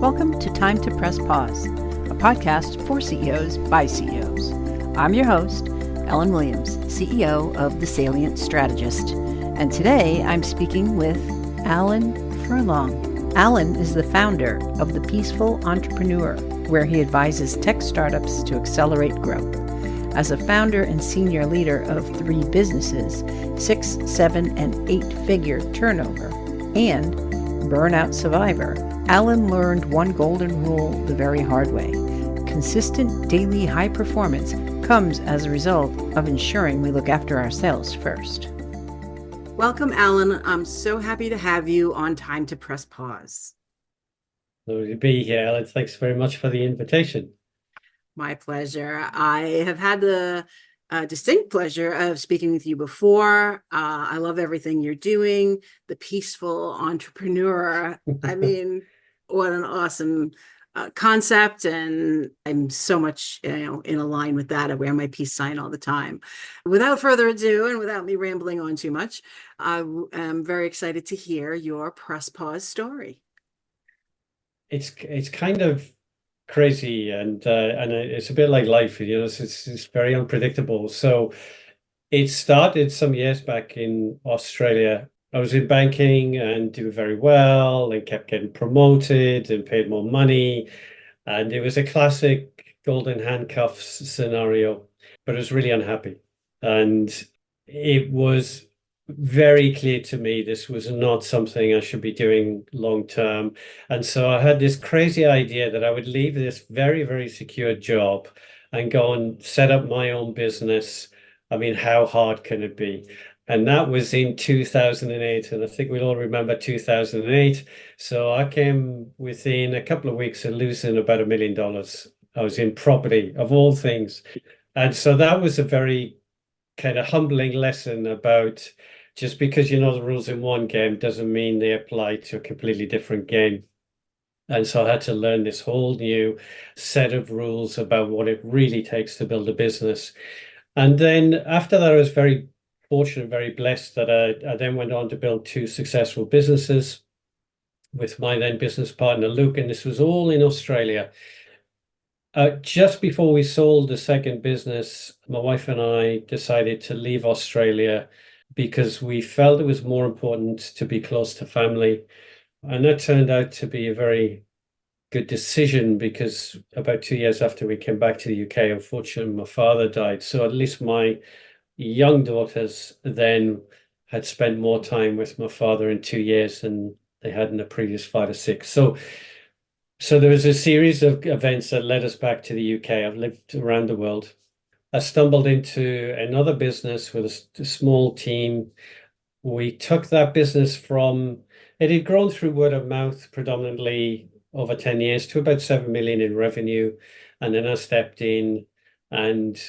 Welcome to Time to Press Pause, a podcast for CEOs by CEOs. I'm your host, Ellen Williams, CEO of The Salient Strategist, and today I'm speaking with Alan Furlong. Alan is the founder of The Peaceful Entrepreneur, where he advises tech startups to accelerate growth. As a founder and senior leader of 3 businesses, 6, 7, and 8-figure turnover, and burnout survivor, Alan learned one golden rule the very hard way. Consistent daily high performance comes as a result of ensuring we look after ourselves first. Welcome, Alan. I'm so happy to have you on Time to Press Pause. Lovely to be here, Alan. Thanks very much for the invitation. My pleasure. I have had the distinct pleasure of speaking with you before. I love everything you're doing. The Peaceful Entrepreneur. I mean, what an awesome concept. And I'm so much in line with that. I wear my peace sign all the time. Without further ado, and without me rambling on too much, I am very excited to hear your Press Pause story. It's kind of crazy and it's a bit like life, it's very unpredictable. So it started some years back in Australia. I was in banking and doing very well and kept getting promoted and paid more money. And it was a classic golden handcuffs scenario, but I was really unhappy. And it was very clear to me this was not something I should be doing long term. And so I had this crazy idea that I would leave this very, very secure job and go and set up my own business. I mean, how hard can it be? And that was in 2008. And I think we all remember 2008. So I came within a couple of weeks of losing about $1 million. I was in property, of all things. And so that was a very kind of humbling lesson about just because you know the rules in one game doesn't mean they apply to a completely different game. And so I had to learn this whole new set of rules about what it really takes to build a business. And then after that, I was very fortunate, very blessed that I then went on to build 2 successful businesses with my then business partner, Luke, and this was all in Australia. Just before we sold the second business, my wife and I decided to leave Australia because we felt it was more important to be close to family. And that turned out to be a very good decision because about 2 years after we came back to the UK, unfortunately, my father died. So at least my young daughters then had spent more time with my father in 2 years than they had in the previous 5 or 6. So there was a series of events that led us back to the UK. I've lived around the world. I stumbled into another business with a small team. We took that business from, it had grown through word of mouth predominantly over 10 years to about 7 million in revenue. And then I stepped in and,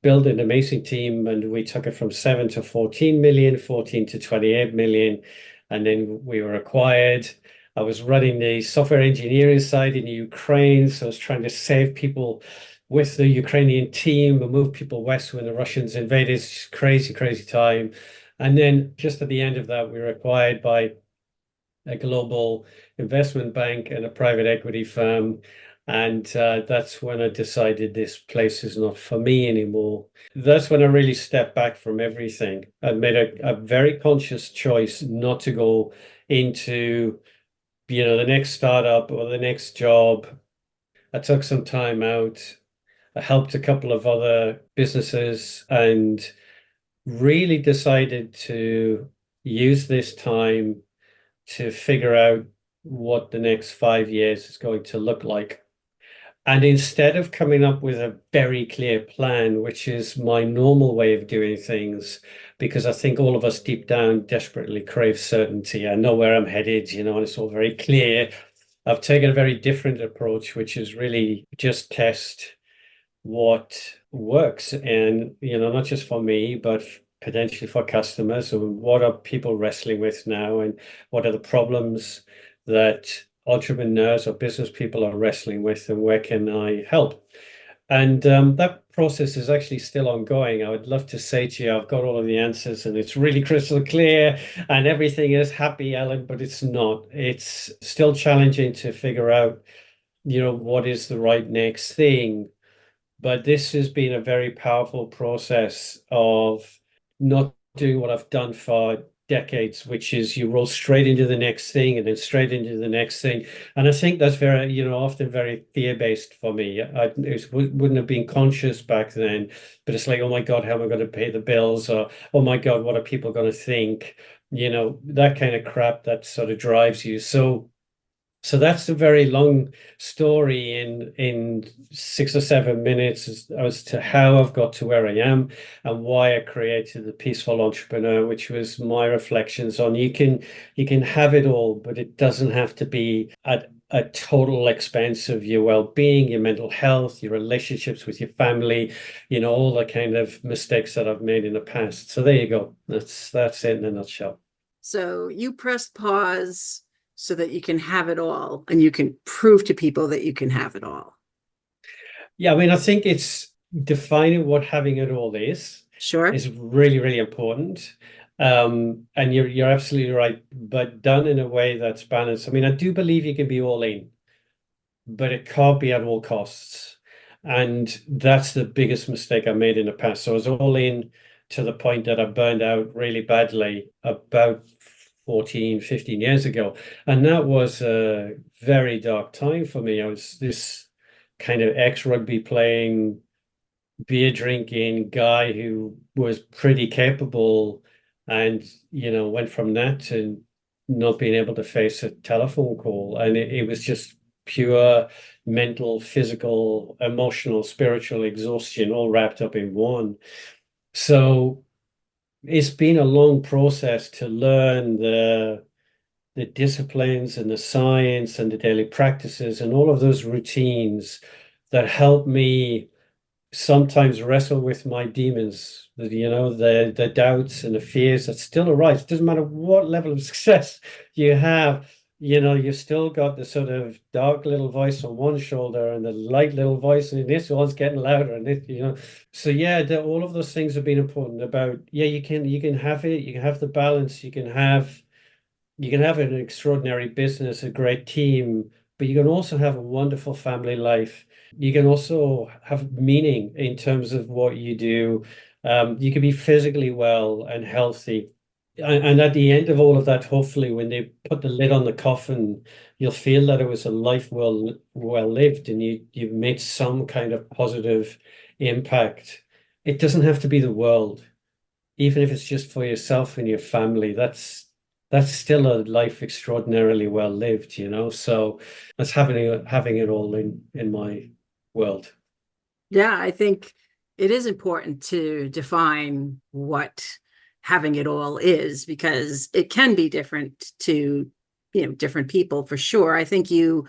built an amazing team. And we took it from 7 to 14 million, 14 to 28 million. And then we were acquired. I was running the software engineering side in Ukraine. So I was trying to save people with the Ukrainian team and move people west when the Russians invaded. It's crazy, crazy time. And then just at the end of that, we were acquired by a global investment bank and a private equity firm. And that's when I decided this place is not for me anymore. That's when I really stepped back from everything. I made a very conscious choice not to go into, the next startup or the next job. I took some time out. I helped a couple of other businesses and really decided to use this time to figure out what the next 5 years is going to look like. And instead of coming up with a very clear plan, which is my normal way of doing things, because I think all of us deep down desperately crave certainty. I know where I'm headed, and it's all very clear. I've taken a very different approach, which is really just test what works and, not just for me, but potentially for customers. So what are people wrestling with now and what are the problems that entrepreneurs or business people are wrestling with and where can I help? And that process is actually still ongoing. I would love to say to you, I've got all of the answers and it's really crystal clear and everything is happy, Alan, but it's not. It's still challenging to figure out, what is the right next thing. But this has been a very powerful process of not doing what I've done for decades, which is you roll straight into the next thing and then straight into the next thing. And I think that's very, often very fear-based for me. Wouldn't have been conscious back then, but it's like, oh my God, how am I going to pay the bills? Or, oh my God, what are people going to think? That kind of crap that sort of drives you. So that's a very long story in 6 or 7 minutes as to how I've got to where I am and why I created the Peaceful Entrepreneur, which was my reflections on you can have it all, but it doesn't have to be at a total expense of your well-being, your mental health, your relationships with your family, all the kind of mistakes that I've made in the past. So there you go. That's it in a nutshell. So you pressed pause so that you can have it all and you can prove to people that you can have it all. Yeah, I mean, I think it's defining what having it all Sure. is really, really important. And you're absolutely right, but done in a way that's balanced. I mean, I do believe you can be all in, but it can't be at all costs. And that's the biggest mistake I made in the past. So I was all in to the point that I burned out really badly about 14, 15 years ago. And that was a very dark time for me. I was this kind of ex-rugby playing, beer drinking guy who was pretty capable and, went from that to not being able to face a telephone call. And it was just pure mental, physical, emotional, spiritual exhaustion all wrapped up in one. So it's been a long process to learn the disciplines and the science and the daily practices and all of those routines that help me sometimes wrestle with my demons, the doubts and the fears that still arise. It doesn't matter what level of success you have, you've still got the sort of dark little voice on one shoulder and the light little voice, and this one's getting louder, and So yeah, all of those things have been important about, yeah, you can have it, you can have the balance, you can have an extraordinary business, a great team, but you can also have a wonderful family life. You can also have meaning in terms of what you do. You can be physically well and healthy. And at the end of all of that, hopefully, when they put the lid on the coffin, you'll feel that it was a life well lived and you've made some kind of positive impact. It doesn't have to be the world, even if it's just for yourself and your family. That's still a life extraordinarily well lived, So that's having it all in my world. Yeah, I think it is important to define what having it all is, because it can be different to, different people for sure. I think you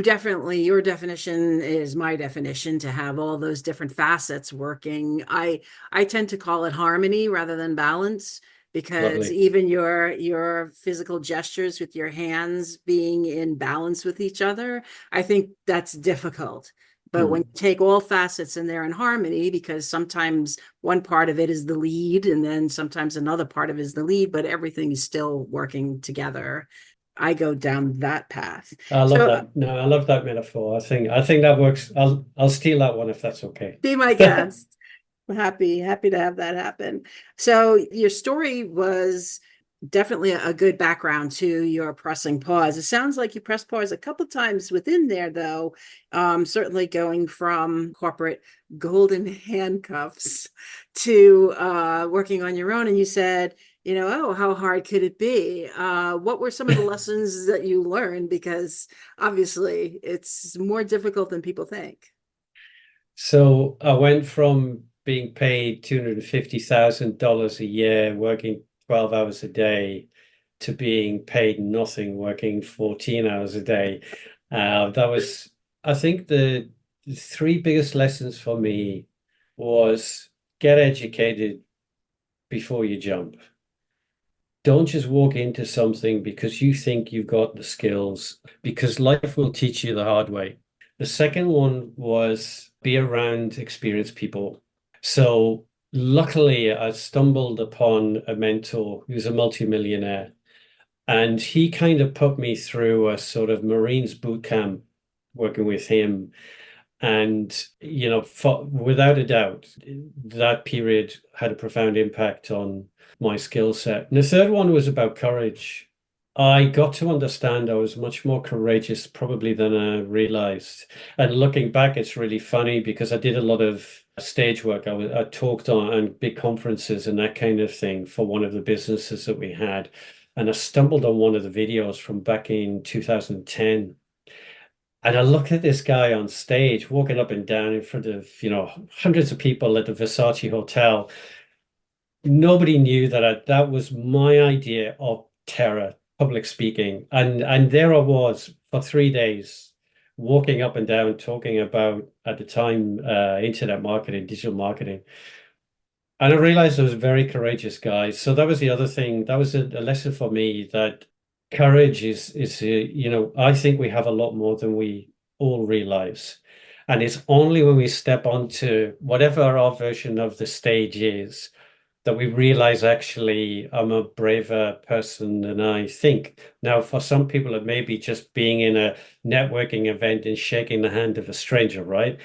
definitely, your definition is my definition, to have all those different facets working. I tend to call it harmony rather than balance, because Lovely. even your physical gestures with your hands being in balance with each other, I think that's difficult. But when you take all facets and they're in harmony, because sometimes one part of it is the lead and then sometimes another part of it is the lead, but everything is still working together. I go down that path. I love So that. No, I love that metaphor. I think that works. I'll steal that one if that's okay. be my guest. I'm happy to have that happen. So your story was definitely a good background to your pressing pause. It sounds like you pressed pause a couple times within there, though. Certainly going from corporate golden handcuffs to working on your own. And you said, oh, how hard could it be? What were some of the lessons that you learned? Because obviously it's more difficult than people think. So I went from being paid $250,000 a year, working 12 hours a day, to being paid nothing, working 14 hours a day. That was, I think, the three biggest lessons for me was get educated before you jump. Don't just walk into something because you think you've got the skills, because life will teach you the hard way. The second one was be around experienced people. So luckily, I stumbled upon a mentor who's a multimillionaire, and he kind of put me through a sort of Marines boot camp working with him. And, without a doubt, that period had a profound impact on my skill set. And the third one was about courage. I got to understand I was much more courageous probably than I realized. And looking back, it's really funny because I did a lot of stage work. I talked on big conferences and that kind of thing for one of the businesses that we had. And I stumbled on one of the videos from back in 2010. And I look at this guy on stage walking up and down in front of, hundreds of people at the Versace Hotel. Nobody knew that was my idea of terror, public speaking. And there I was for 3 days, walking up and down, talking about, at the time, internet marketing, digital marketing. And I realized I was a very courageous guy. So that was the other thing. That was a lesson for me that courage is I think we have a lot more than we all realize. And it's only when we step onto whatever our version of the stage is that we realize actually I'm a braver person than I think. Now, for some people, it may be just being in a networking event and shaking the hand of a stranger, right?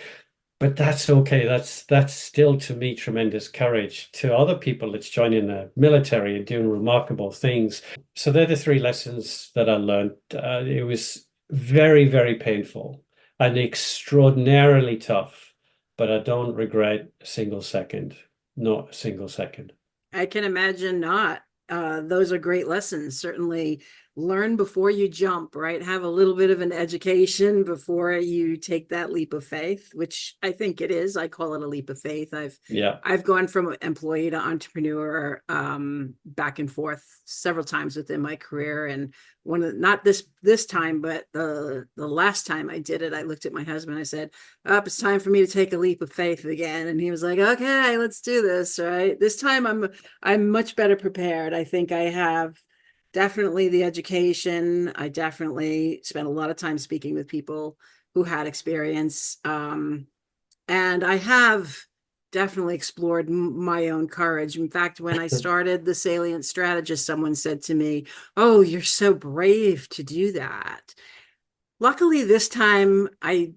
But that's okay. That's still to me tremendous courage. To other people, it's joining the military and doing remarkable things. So they're the three lessons that I learned. It was very, very painful and extraordinarily tough, but I don't regret a single second. Not a single second. I can imagine not. Those are great lessons. Certainly learn before you jump, right? Have a little bit of an education before you take that leap of faith, which I think it is. I call it a leap of faith. Yeah. I've gone from employee to entrepreneur back and forth several times within my career. And not this time, but the last time I did it, I looked at my husband. I said, "Oh, it's time for me to take a leap of faith again." And he was like, "Okay, let's do this." Right. This time I'm much better prepared. I think I have definitely the education. I definitely spent a lot of time speaking with people who had experience. And I have definitely explored my own courage. In fact, when I started the Salient Strategist, someone said to me, "Oh, you're so brave to do that." Luckily, this time I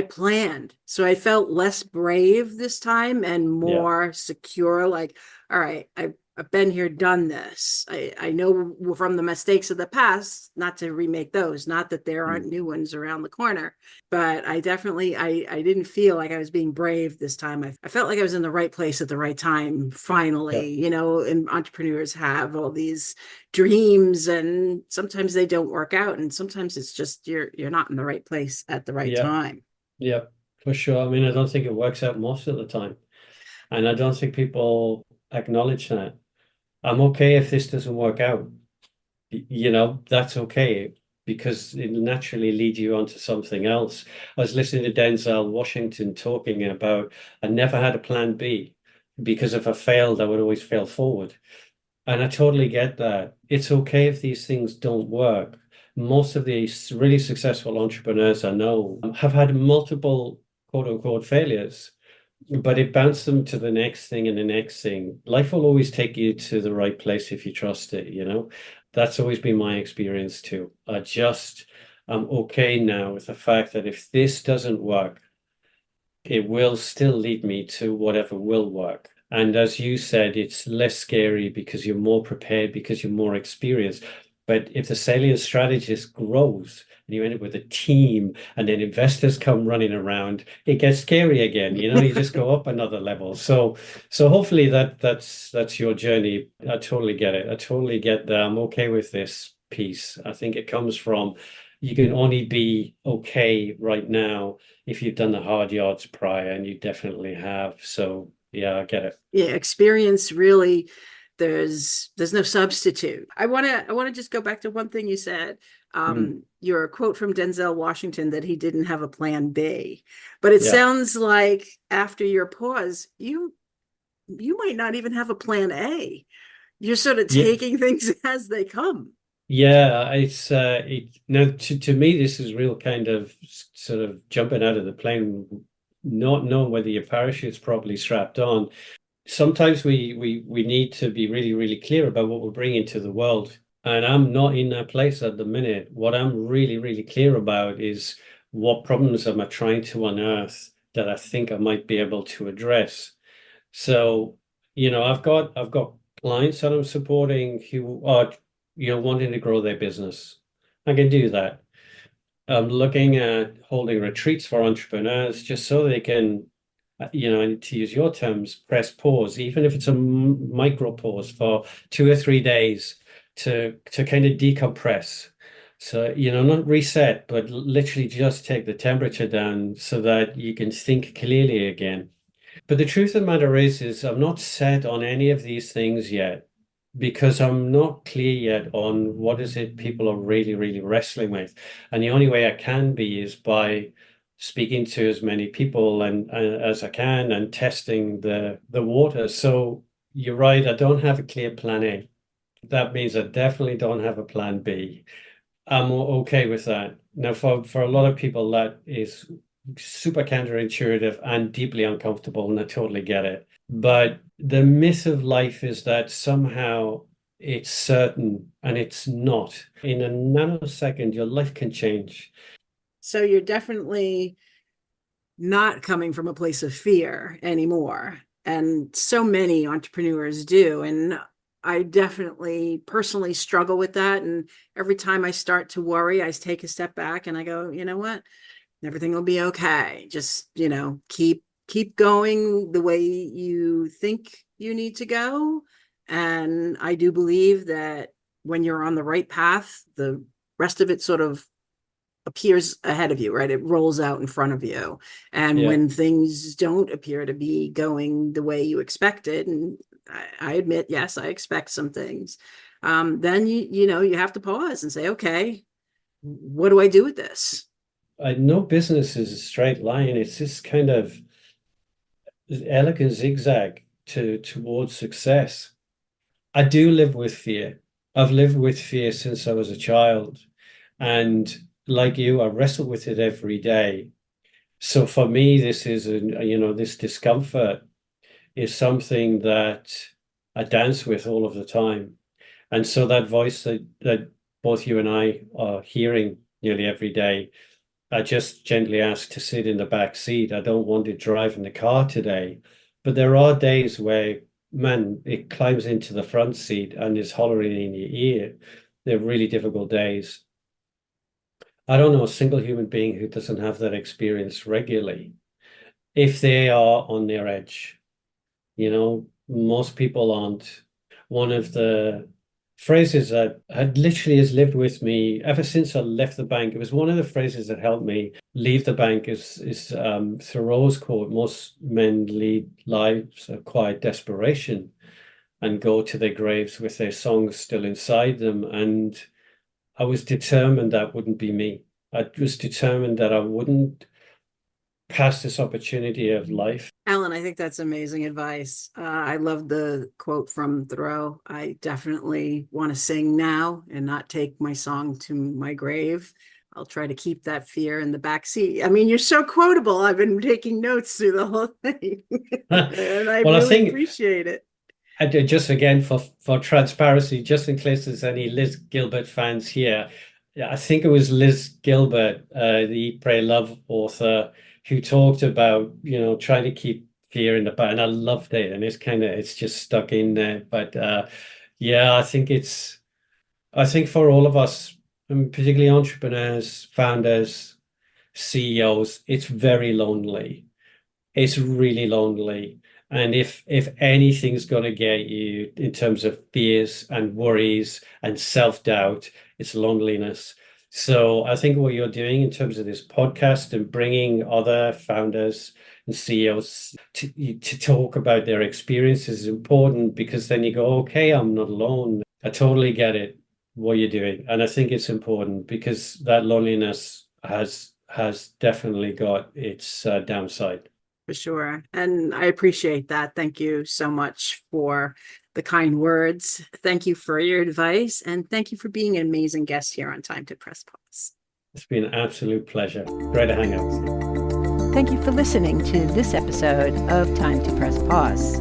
planned. So I felt less brave this time and Yeah. more secure. Like, all right, I've been here, done this. I know from the mistakes of the past not to remake those, not that there aren't new ones around the corner, but I definitely, I didn't feel like I was being brave this time. I felt like I was in the right place at the right time, finally, and entrepreneurs have all these dreams and sometimes they don't work out. And sometimes it's just, you're not in the right place at the right Yeah. time. Yeah, for sure. I mean, I don't think it works out most of the time. And I don't think people acknowledge that. I'm okay if this doesn't work out. That's okay because it naturally leads you onto something else. I was listening to Denzel Washington talking about I never had a plan B because if I failed, I would always fail forward. And I totally get that. It's okay if these things don't work. Most of these really successful entrepreneurs I know have had multiple quote unquote failures, but it bounced them to the next thing and the next thing. Life will always take you to the right place if you trust it. That's always been my experience too. I'm okay now with the fact that if this doesn't work, it will still lead me to whatever will work. And as you said, it's less scary because you're more prepared, because you're more experienced. But if the salient strategist grows and you end up with a team and then investors come running around, it gets scary again. You just go up another level. So hopefully that's your journey. I totally get it. I totally get that. I'm okay with this piece. I think it comes from you can only be okay right now if you've done the hard yards prior, and you definitely have. So yeah, I get it. Yeah, experience really, there's no substitute. I want to just go back to one thing you said. Your quote from Denzel Washington that he didn't have a plan B. But it Yeah. sounds like after your pause, you might not even have a plan A. You're sort of Yeah. taking things as they come. Yeah, it's now to me this is real kind of sort of jumping out of the plane, not knowing whether your parachute's properly strapped on. Sometimes we need to be really, really clear about what we're bringing to the world. And I'm not in that place at the minute. What I'm really, really clear about is what problems am I trying to unearth that I think I might be able to address. So, I've got clients that I'm supporting who are, wanting to grow their business. I can do that. I'm looking at holding retreats for entrepreneurs just so they can, and to use your terms, press pause, even if it's a micro pause for 2 or 3 days to kind of decompress. So, not reset, but literally just take the temperature down so that you can think clearly again. But the truth of the matter is I'm not set on any of these things yet because I'm not clear yet on what is it people are really, really wrestling with. And the only way I can be is by speaking to as many people and as I can and testing the water. So you're right, I don't have a clear plan A. That means I definitely don't have a plan B. I'm okay with that. Now, for a lot of people, that is super counterintuitive and deeply uncomfortable, and I totally get it. But the myth of life is that somehow it's certain, and it's not. In a nanosecond, your life can change. So you're definitely not coming from a place of fear anymore. And so many entrepreneurs do. And I definitely personally struggle with that. And every time I start to worry, I take a step back and I go, you know what? Everything will be okay. Just, keep going the way you think you need to go. And I do believe that when you're on the right path, the rest of it sort of appears ahead of you, right? It rolls out in front of you. And Yeah. when things don't appear to be going the way you expected, and I admit, yes, I expect some things, then you have to pause and say, okay, what do I do with this? No business is a straight line. It's this kind of elegant zigzag towards success. I do live with fear. I've lived with fear since I was a child. And like you, I wrestle with it every day. So for me, this discomfort is something that I dance with all of the time. And so that voice that both you and I are hearing nearly every day, I just gently ask to sit in the back seat. I don't want to drive in the car today. But there are days where, man, it climbs into the front seat and is hollering in your ear. They're really difficult days. I don't know a single human being who doesn't have that experience regularly. If they are on their edge, most people aren't. One of the phrases that had literally has lived with me ever since I left the bank. It was one of the phrases that helped me leave the bank is Thoreau's quote, most men lead lives of quiet desperation and go to their graves with their songs still inside them. And I was determined that wouldn't be me. I was determined that I wouldn't pass this opportunity of life. Alan, I think that's amazing advice. I love the quote from Thoreau. I definitely want to sing now and not take my song to my grave. I'll try to keep that fear in the back seat. I mean, you're so quotable. I've been taking notes through the whole thing, and I Well, I really think appreciate it. just again for transparency, just in case there's any Liz Gilbert fans here, yeah, I think it was Liz Gilbert, the Eat, Pray, Love author, who talked about trying to keep fear in the back, and I loved it, and it's just stuck in there. But yeah, I think for all of us, and particularly entrepreneurs, founders, CEOs, it's very lonely. It's really lonely. And if anything's going to get you in terms of fears and worries and self-doubt, it's loneliness. So I think what you're doing in terms of this podcast and bringing other founders and CEOs to talk about their experiences is important because then you go, okay, I'm not alone. I totally get it, what you're doing. And I think it's important because that loneliness has definitely got its downside. For sure. And I appreciate that. Thank you so much for the kind words. Thank you for your advice, and thank you for being an amazing guest here on Time to Press Pause. It's been an absolute pleasure. Great to hang out with you. Thank you for listening to this episode of Time to Press Pause.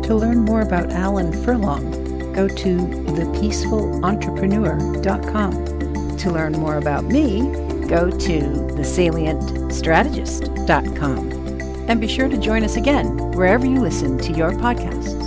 To learn more about Alan Furlong, go to thepeacefulentrepreneur.com. To learn more about me, go to thesalientstrategist.com. And be sure to join us again wherever you listen to your podcast.